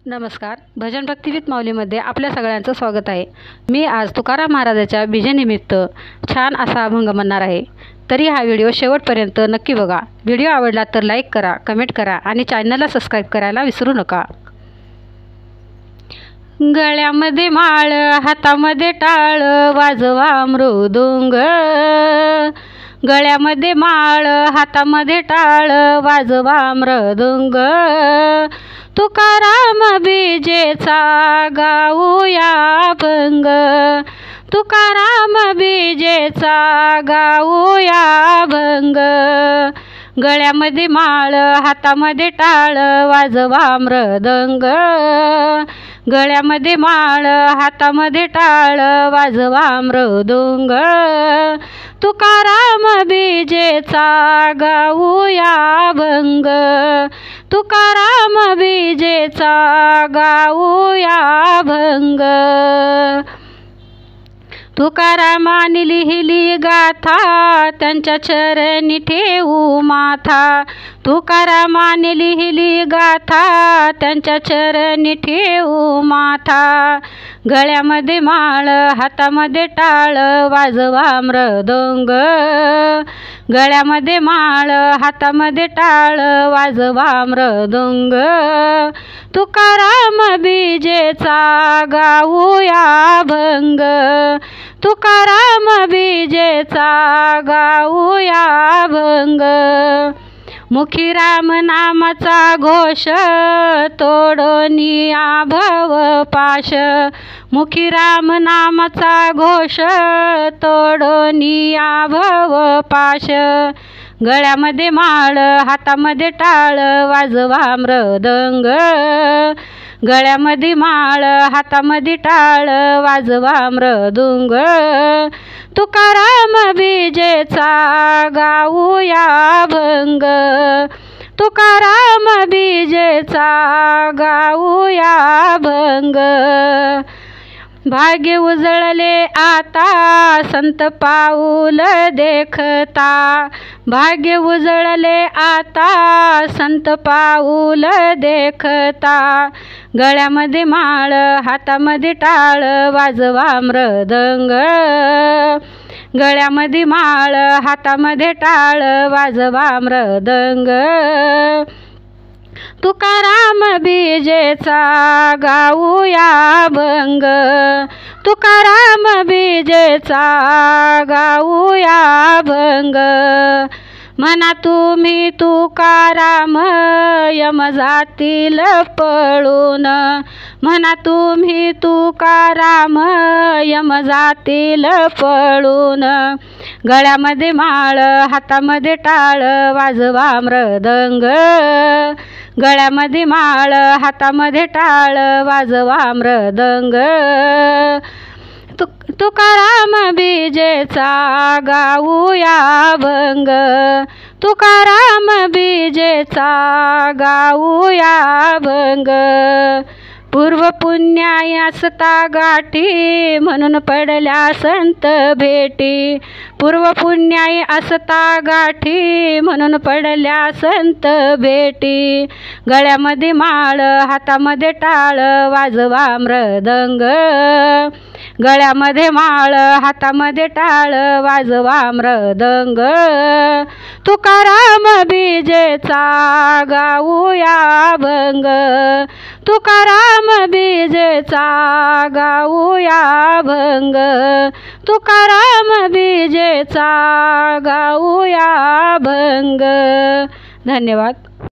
नमस्कार. भजन भक्ती विथ माऊलीमध्ये आपल्या सगळ्यांचं स्वागत आहे. मी आज तुकाराम महाराजाच्या बीजेनिमित्त छान असा अभंग म्हणणार आहे. तरी हा व्हिडिओ शेवटपर्यंत नक्की बघा. व्हिडिओ आवडला तर लाईक करा, कमेंट करा आणि चॅनलला सबस्क्राईब करायला विसरू नका. गळ्यामध्ये माळ, हातामध्ये टाळ, वाजवा मृदुंग. गळ्यामध्ये माळ, हातामध्ये टाळ, वाजवा मृदुंग. तुकाराम बीजेचा गाऊया अभंग. तुकाराम बीजेचा गाऊया अभंग. गळ्यामध्ये माळ, हातामध्ये टाळ, वाजवा मृदंग. गळ्यामध्ये माळ, हातामध्ये टाळ, वाजवा मृदुंग. तुकाराम बीजेचा गाऊया अभंग. तुकाराम बीजेचा गाऊया अभंग. तुकारामानी लिहिली गाथा, त्यांच्या चरणी ठेवू माथा. तुकारामानी लिहिली गाथा, त्यांच्या चरणी ठेवू माथा. गळ्यामध्ये माळ, हातामध्ये टाळ, वाजवा मृदंग. गळ्यामध्ये माळ, हातामध्ये टाळ, वाजवा मृदंग. तुकाराम बीजेचा गाऊया अभंग. तुकाराम बीजेचा गाऊया अभंग. मुखी राम नामाचा घोष, तोडोनी भव पाश. मुखी राम नामाचा घोष, तोडोनी भव पाश. गळ्यामध्ये माळ, हातामध्ये टाळ, वाजवा मृदंग. गळ्यामध्ये माळ, हातामध्ये टाळ, वाजवा मृदुंग. तुकाराम बीजेचा गाऊया अभंग. तुकाराम बीजेचा गाऊया अभंग. भाग्य उजळले आता, संत पाऊल देखता. भाग्य उजळले आता, संत पाऊल देखता. गळ्यामध्ये माळ, हातामध्ये टाळ, वाजवा मृदंग. गळ्यामध्ये माळ, हातामध्ये टाळ, वाजवा मृदंग. तुकाराम बीजेचा गाऊया अभंग. तुकाराम बीजेचा गाऊया अभंग. म्हणा तुम्ही तुकाराम, यम जातील पळून. म्हणा तुम्ही तुकाराम, यम जातील पळून. गळ्यामध्ये माळ, हातामध्ये टाळ, वाजवा मृदंग. गळ्यामध्ये माळ, हातामध्ये टाळ, वाजवा मृदंग. तुकाराम बीजेचा गाऊया अभंग. तुकाराम बीजेचा गाऊया अभंग. पूर्व पुण्याई असता गाठी, म्हणून पडल्या संत भेटी. पूर्व पुण्याई असता गाठी, म्हणून पडल्या संत भेटी. गळ्यामध्ये माळ, हातामध्ये टाळ, वाजवा मृदंग. गळ्यामध्ये माळ, हातामध्ये टाळ, वाजवा मृदंग. तुकाराम बीजेचा गाऊया अभंग. तुकाराम बीजेचा गाऊया अभंग. तुकाराम बीजेचा गाऊया अभंग. धन्यवाद.